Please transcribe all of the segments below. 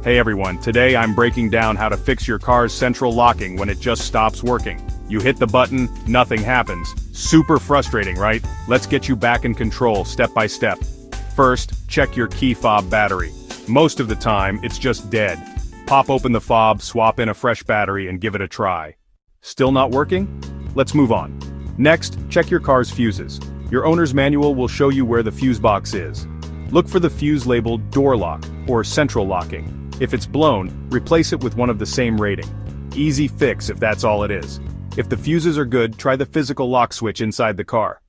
Hey everyone, today I'm breaking down how to fix your car's central locking when it just stops working. You hit the button, nothing happens. Super frustrating, right? Let's get you back in control step by step. First, check your key fob battery. Most of the time, it's just dead. Pop open the fob, swap in a fresh battery and give it a try. Still not working? Let's move on. Next, check your car's fuses. Your owner's manual will show you where the fuse box is. Look for the fuse labeled door lock or central locking. If it's blown, replace it with one of the same rating. Easy fix if that's all it is. If the fuses are good, try the physical lock switch inside the car.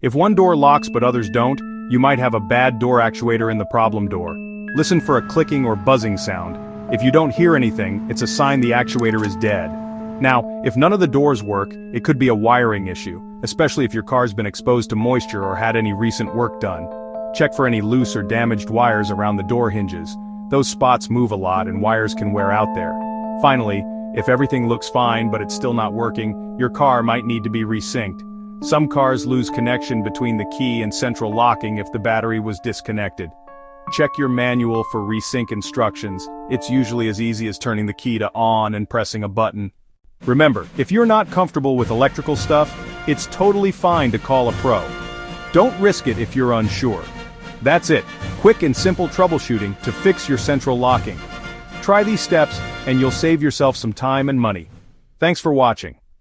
If one door locks but others don't, you might have a bad door actuator in the problem door. Listen for a clicking or buzzing sound. If you don't hear anything, it's a sign the actuator is dead. Now, if none of the doors work, it could be a wiring issue, especially if your car's been exposed to moisture or had any recent work done. Check for any loose or damaged wires around the door hinges. Those spots move a lot and wires can wear out there. Finally, if everything looks fine but it's still not working, your car might need to be resynced. Some cars lose connection between the key and central locking if the battery was disconnected. Check your manual for resync instructions. It's usually as easy as turning the key to on and pressing a button. Remember, if you're not comfortable with electrical stuff, it's totally fine to call a pro. Don't risk it if you're unsure. That's it, quick and simple troubleshooting to fix your central locking. Try these steps and you'll save yourself some time and money. Thanks for watching.